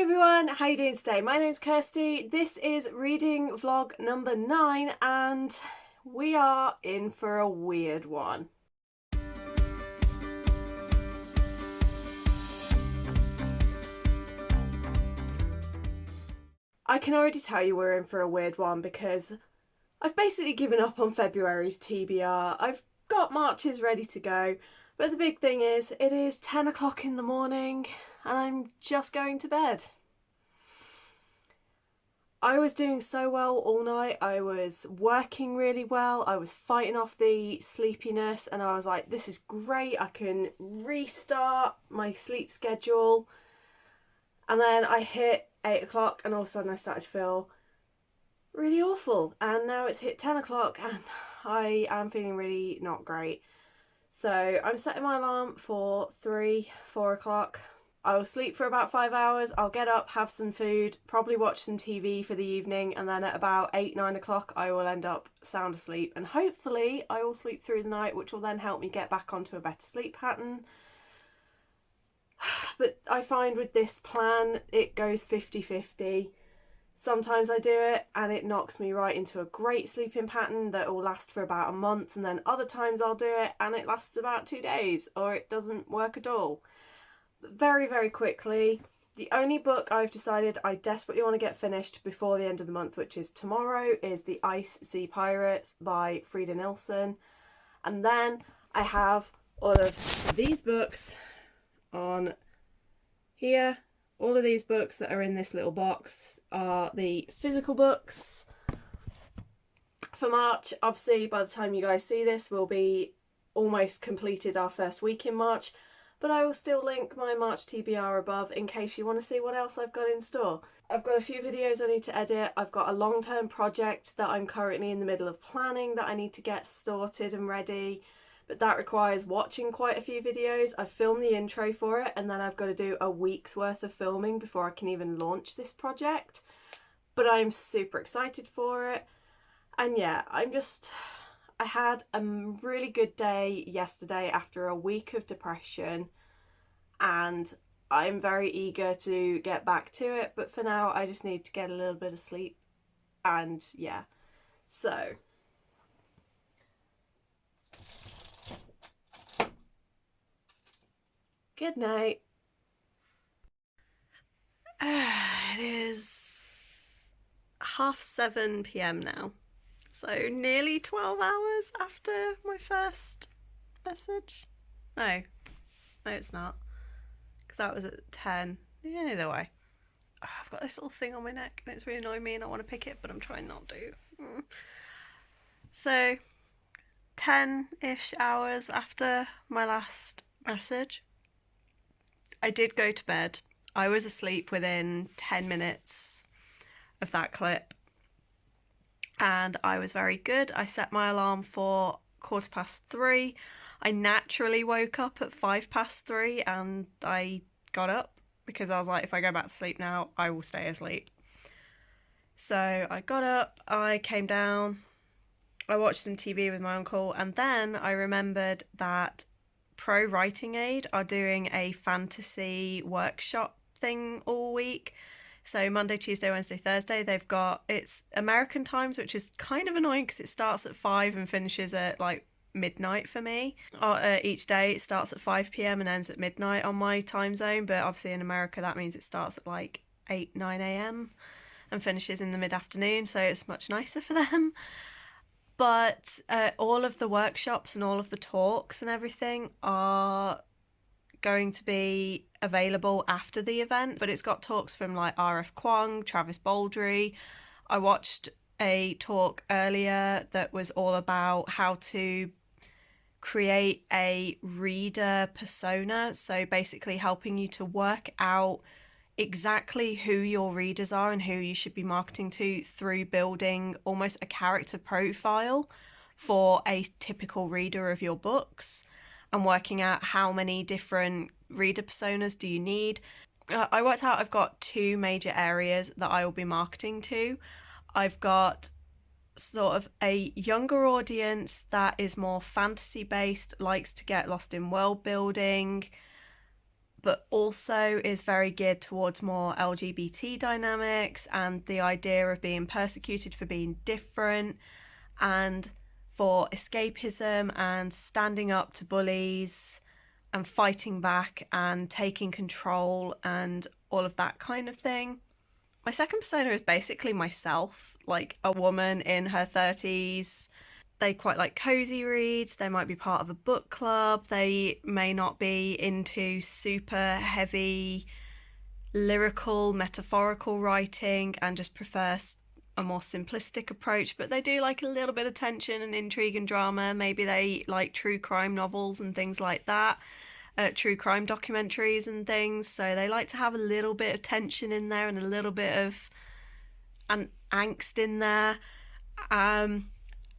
Hi everyone, how you doing today? My name's Kirsty. This is reading vlog number 9 and we are in for a weird one. I can already tell you we're in for a weird one because I've basically given up on February's TBR. I've got March's ready to go, but the big thing is it is 10 o'clock in the morning and I'm just going to bed. I was doing so well all night. I was working really well. I was fighting off the sleepiness and I was like, this is great. I can restart my sleep schedule. And then I hit 8 o'clock and all of a sudden I started to feel really awful. And now it's hit 10 o'clock and I am feeling really not great. So I'm setting my alarm for 4 o'clock. I will sleep for about 5 hours, I'll get up, have some food, probably watch some TV for the evening, and then at about 8-9 o'clock I will end up sound asleep, and hopefully I will sleep through the night, which will then help me get back onto a better sleep pattern. But I find with this plan it goes 50-50. Sometimes I do it and it knocks me right into a great sleeping pattern that will last for about a month, and then other times I'll do it and it lasts about 2 days or it doesn't work at all. Very, very quickly, the only book I've decided I desperately want to get finished before the end of the month, which is tomorrow, is The Ice Sea Pirates by Frida Nilsson. And then I have all of these books on here. All of these books that are in this little box are the physical books for March. Obviously, by the time you guys see this, we'll be almost completed our first week in March. But I will still link my March TBR above in case you want to see what else I've got in store. I've got a few videos I need to edit. I've got a long-term project that I'm currently in the middle of planning that I need to get sorted and ready, but that requires watching quite a few videos. I've filmed the intro for it and then I've got to do a week's worth of filming before I can even launch this project. But I'm super excited for it. And yeah, I had a really good day yesterday after a week of depression and I'm very eager to get back to it, but for now I just need to get a little bit of sleep. And yeah, so good night. It is 7:30 p.m. now. So nearly 12 hours after my first message. No, it's not. Because that was at 10. Yeah, either way. Oh, I've got this little thing on my neck and it's really annoying me and I want to pick it, but I'm trying not to. So, 10-ish hours after my last message, I did go to bed. I was asleep within 10 minutes of that clip. And I was very good. I set my alarm for 3:15. I naturally woke up at 3:05 and I got up because I was like, if I go back to sleep now, I will stay asleep. So I got up, I came down, I watched some TV with my uncle, and then I remembered that Pro Writing Aid are doing a fantasy workshop thing all week. So Monday, Tuesday, Wednesday, Thursday, it's American times, which is kind of annoying because it starts at 5 and finishes at like midnight for me. Each day it starts at 5 p.m. and ends at midnight on my time zone, but obviously in America that means it starts at like 8-9 a.m. and finishes in the mid-afternoon, so it's much nicer for them. But all of the workshops and all of the talks and everything are going to be available after the event, but it's got talks from like R.F. Kuang, Travis Baldry. I watched a talk earlier that was all about how to create a reader persona, so basically helping you to work out exactly who your readers are and who you should be marketing to through building almost a character profile for a typical reader of your books and working out how many different reader personas do you need. I worked out I've got 2 major areas that I will be marketing to. I've got sort of a younger audience that is more fantasy based, likes to get lost in world building, but also is very geared towards more LGBT dynamics and the idea of being persecuted for being different and for escapism and standing up to bullies and fighting back and taking control and all of that kind of thing. My second persona is basically myself, like a woman in her 30s. They quite like cozy reads, they might be part of a book club, they may not be into super heavy lyrical, metaphorical writing and just prefer a more simplistic approach, but they do like a little bit of tension and intrigue and drama. Maybe they like true crime novels and things like that, true crime documentaries and things. So they like to have a little bit of tension in there and a little bit of angst in there.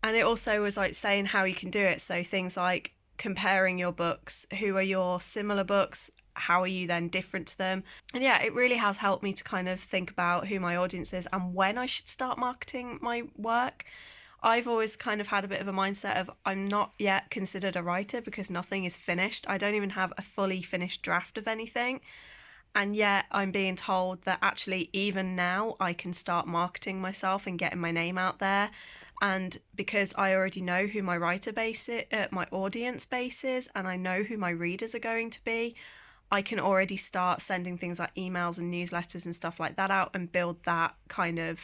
And it also was like saying how you can do it. So things like comparing your books, who are your similar books, how are you then different to them? And yeah, it really has helped me to kind of think about who my audience is and when I should start marketing my work. I've always kind of had a bit of a mindset of I'm not yet considered a writer because nothing is finished. I don't even have a fully finished draft of anything. And yet I'm being told that actually even now I can start marketing myself and getting my name out there. And because I already know who my writer base is, my audience base is, and I know who my readers are going to be, I can already start sending things like emails and newsletters and stuff like that out and build that kind of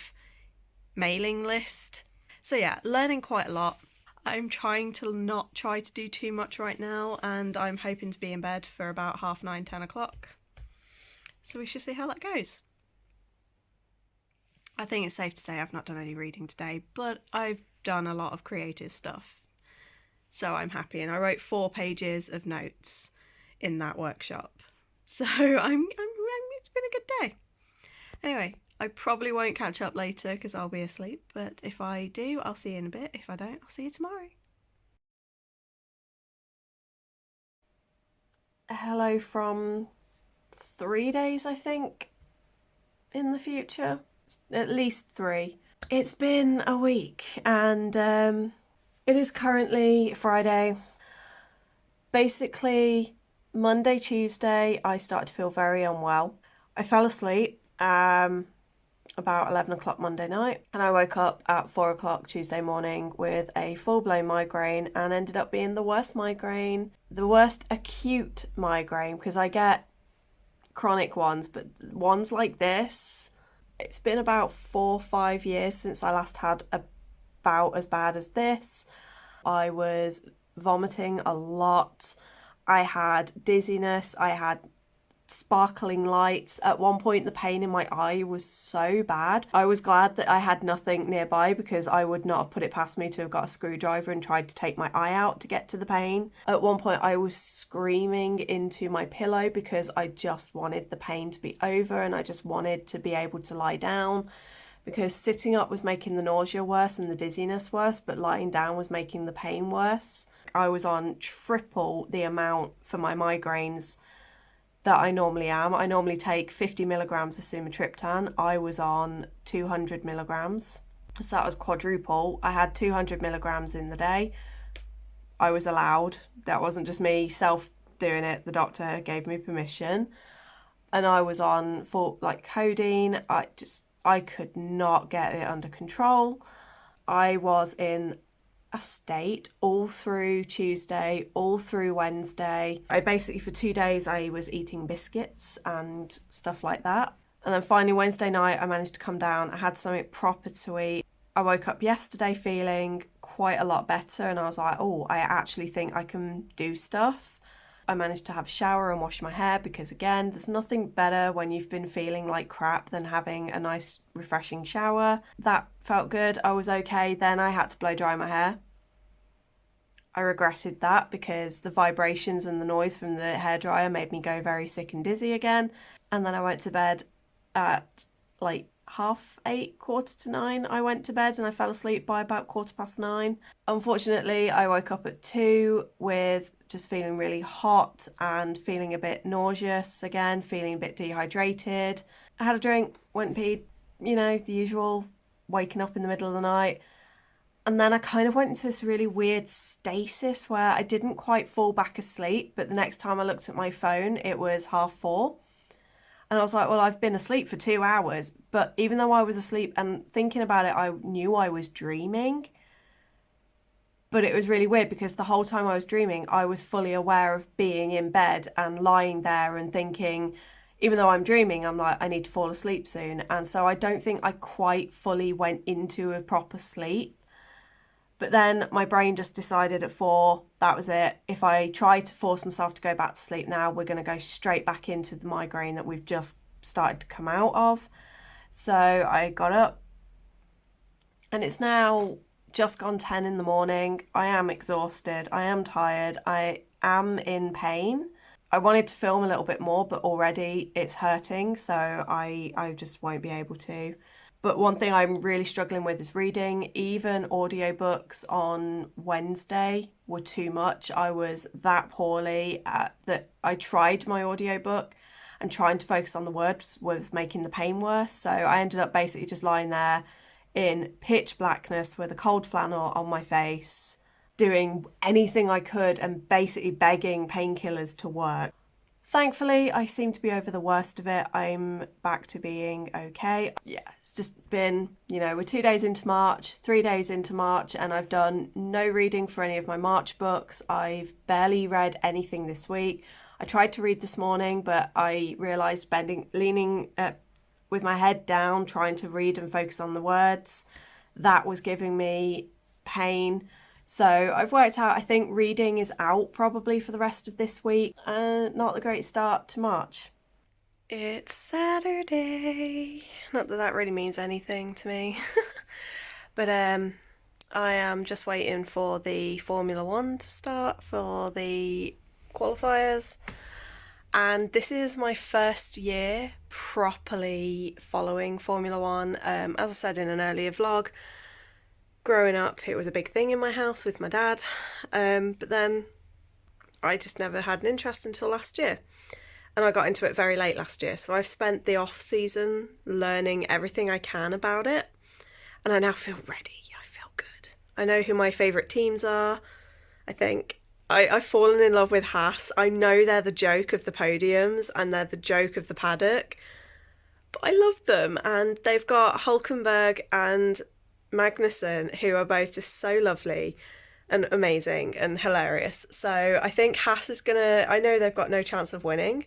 mailing list. So yeah, learning quite a lot. I'm trying to not try to do too much right now, and I'm hoping to be in bed for about 9:30, 10 o'clock. So we shall see how that goes. I think it's safe to say I've not done any reading today, but I've done a lot of creative stuff. So I'm happy, and I wrote 4 pages of notes in that workshop. So it's been a good day. Anyway, I probably won't catch up later because I'll be asleep, but if I do, I'll see you in a bit. If I don't, I'll see you tomorrow. Hello from 3 days, I think, in the future. At least 3. It's been a week, and it is currently Friday. Basically, Monday, Tuesday, I started to feel very unwell. I fell asleep about 11 o'clock Monday night, and I woke up at 4 o'clock Tuesday morning with a full-blown migraine, and ended up being the worst migraine, the worst acute migraine, because I get chronic ones, but ones like this, it's been about 4 or 5 years since I last had about as bad as this. I was vomiting a lot. I had dizziness. I had sparkling lights. At one point, the pain in my eye was so bad. I was glad that I had nothing nearby because I would not have put it past me to have got a screwdriver and tried to take my eye out to get to the pain. At one point, I was screaming into my pillow because I just wanted the pain to be over and I just wanted to be able to lie down, because sitting up was making the nausea worse and the dizziness worse, but lying down was making the pain worse. I was on triple the amount for my migraines that I normally am. I normally take 50 milligrams of sumatriptan. I was on 200 milligrams. So that was quadruple. I had 200 milligrams in the day. I was allowed. That wasn't just me self doing it. The doctor gave me permission. And I was on for like codeine. I could not get it under control. I was in a state all through Tuesday, all through Wednesday. I basically, for 2 days, I was eating biscuits and stuff like that. And then finally Wednesday night, I managed to come down. I had something proper to eat. I woke up yesterday feeling quite a lot better, and I was like, oh, I actually think I can do stuff. I managed to have a shower and wash my hair because, again, there's nothing better when you've been feeling like crap than having a nice refreshing shower. That felt good. I was okay. Then I had to blow dry my hair. I regretted that because the vibrations and the noise from the hairdryer made me go very sick and dizzy again. And then I went to bed at like 8:30, 8:45. I went to bed and I fell asleep by about 9:15. Unfortunately, I woke up at 2 with just feeling really hot and feeling a bit nauseous again, feeling a bit dehydrated. I had a drink, went and peed, the usual, waking up in the middle of the night. And then I kind of went into this really weird stasis where I didn't quite fall back asleep, but the next time I looked at my phone, it was 4:30. And I was like, well, I've been asleep for 2 hours. But even though I was asleep and thinking about it, I knew I was dreaming. But it was really weird because the whole time I was dreaming, I was fully aware of being in bed and lying there and thinking, even though I'm dreaming, I'm like, I need to fall asleep soon. And so I don't think I quite fully went into a proper sleep. But then my brain just decided at 4, that was it. If I try to force myself to go back to sleep now, we're going to go straight back into the migraine that we've just started to come out of. So I got up and it's now just gone 10 in the morning. I am exhausted. I am tired. I am in pain. I wanted to film a little bit more, but already it's hurting. So I just won't be able to. But one thing I'm really struggling with is reading. Even audiobooks on Wednesday were too much. I was that poorly that I tried my audiobook and trying to focus on the words was making the pain worse. So I ended up basically just lying there in pitch blackness with a cold flannel on my face, doing anything I could and basically begging painkillers to work. Thankfully, I seem to be over the worst of it. I'm back to being okay. Yeah, it's just been, we're 2 days into March, 3 days into March, and I've done no reading for any of my March books. I've barely read anything this week. I tried to read this morning, but I realised leaning with my head down, trying to read and focus on the words, that was giving me pain. So I've worked out, I think reading is out probably for the rest of this week. Not a great start to March. It's Saturday. Not that that really means anything to me. But I am just waiting for the Formula One to start for the qualifiers. And this is my first year properly following Formula One. As I said in an earlier vlog, growing up, it was a big thing in my house with my dad, but then I just never had an interest until last year. And I got into it very late last year, so I've spent the off season learning everything I can about it, and I now feel ready. I feel good. I know who my favourite teams are. I think I've fallen in love with Haas. I know they're the joke of the podiums and they're the joke of the paddock, but I love them, and they've got Hulkenberg and Magnussen, who are both just so lovely and amazing and hilarious. So I think Haas is I know they've got no chance of winning,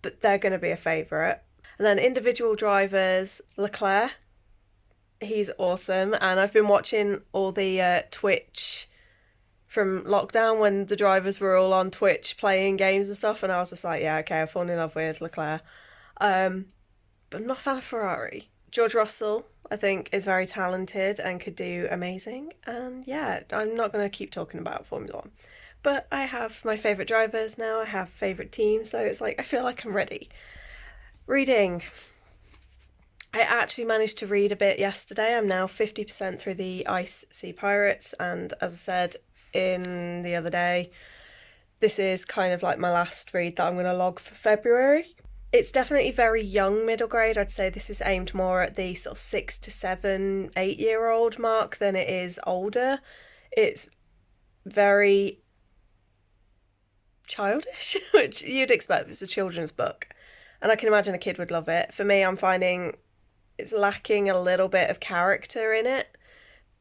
but they're gonna be a favourite. And then individual drivers, Leclerc, he's awesome, and I've been watching all the Twitch from lockdown when the drivers were all on Twitch playing games and stuff, and I was just like, yeah, okay, I've fallen in love with Leclerc. But I'm not a fan of Ferrari. George Russell, I think, is very talented and could do amazing. And yeah, I'm not going to keep talking about Formula One. But I have my favourite drivers now, I have favourite teams, so it's like I feel like I'm ready. Reading. I actually managed to read a bit yesterday. I'm now 50% through the Ice Sea Pirates, and as I said in the other day, this is kind of like my last read that I'm going to log for February. It's definitely very young middle grade. I'd say this is aimed more at the sort of 6 to 7, 8-year-old mark than it is older. It's very childish, which you'd expect. It's a children's book, and I can imagine a kid would love it. For me, I'm finding it's lacking a little bit of character in it,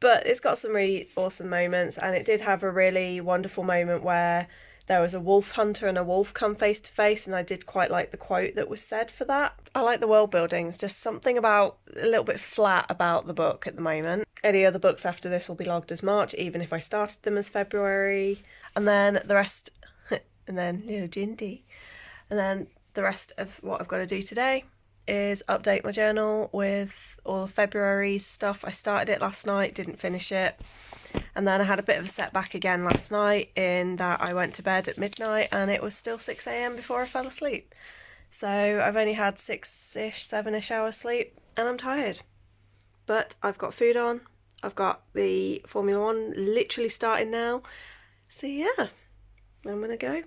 but it's got some really awesome moments, and it did have a really wonderful moment where there was a wolf hunter and a wolf come face to face, and I did quite like the quote that was said for that. I like the world building. It's just something about a little bit flat about the book at the moment. Any other books after this will be logged as March, even if I started them as February. And then the rest, and then little Jindy. And then the rest of what I've got to do today is update my journal with all of February's stuff. I started it last night, didn't finish it. And then I had a bit of a setback again last night in that I went to bed at midnight and it was still 6 a.m. before I fell asleep. So I've only had 6-ish, 7-ish hours sleep and I'm tired. But I've got food on. I've got the Formula One literally starting now. So yeah, I'm going to go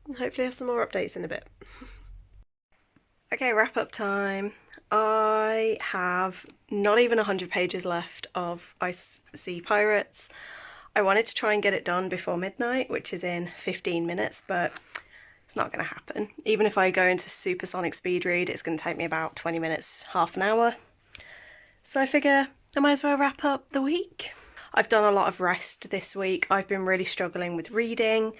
and hopefully have some more updates in a bit. Okay, wrap up time. I have not even 100 pages left of Ice Sea Pirates. I wanted to try and get it done before midnight, which is in 15 minutes, but it's not going to happen. Even if I go into supersonic speed read, it's going to take me about 20 minutes, half an hour. So I figure I might as well wrap up the week. I've done a lot of rest this week. I've been really struggling with reading.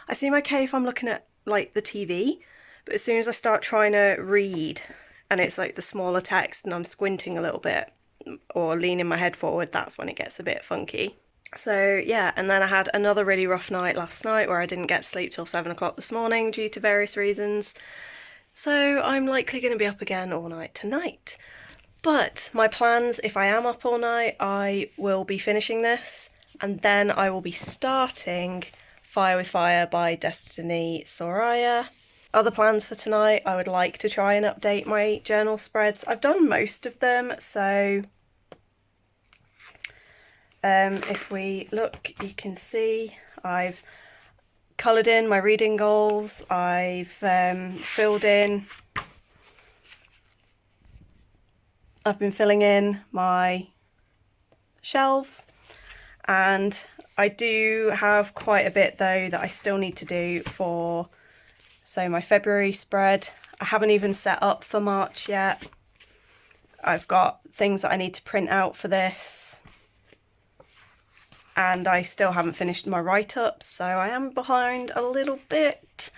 I seem okay if I'm looking at like the TV, but as soon as I start trying to read and it's like the smaller text and I'm squinting a little bit or leaning my head forward, that's when it gets a bit funky. So yeah, and then I had another really rough night last night where I didn't get to sleep till 7 o'clock this morning due to various reasons. So I'm likely going to be up again all night tonight. But my plans, if I am up all night, I will be finishing this and then I will be starting Fire with Fire by Destiny Soraya. Other plans for tonight, I would like to try and update my journal spreads. I've done most of them, so if we look, you can see I've coloured in my reading goals, I've filled in, I've been filling in my shelves, and I do have quite a bit though that I still need to do for, so my February spread. I haven't even set up for March yet. I've got things that I need to print out for this, and I still haven't finished my write-ups, so I am behind a little bit.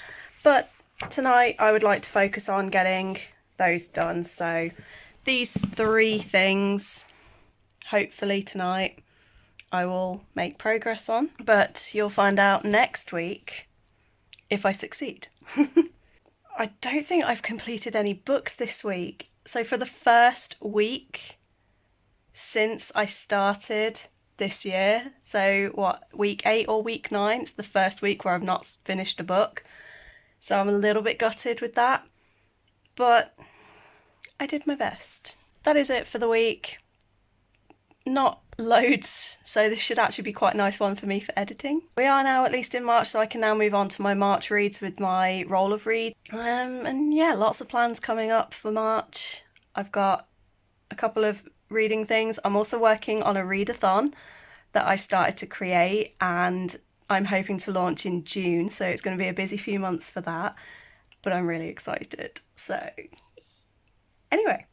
But tonight I would like to focus on getting those done. So these 3 things, hopefully tonight, I will make progress on. But you'll find out next week if I succeed. I don't think I've completed any books this week. So for the first week since I started this year, so what, week 8 or week 9, it's the first week where I've not finished a book. So I'm a little bit gutted with that, but I did my best. That is it for the week. Not loads, so this should actually be quite a nice one for me for editing. We are now at least in March, so I can now move on to my March reads with my roll of read. And yeah, lots of plans coming up for March. I've got a couple of reading things. I'm also working on a readathon that I've started to create, and I'm hoping to launch in June, so it's going to be a busy few months for that, but I'm really excited. So anyway,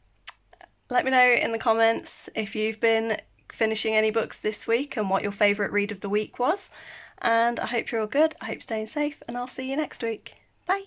let me know in the comments if you've been finishing any books this week and what your favourite read of the week was. And I hope you're all good. I hope you're staying safe, and I'll see you next week. Bye.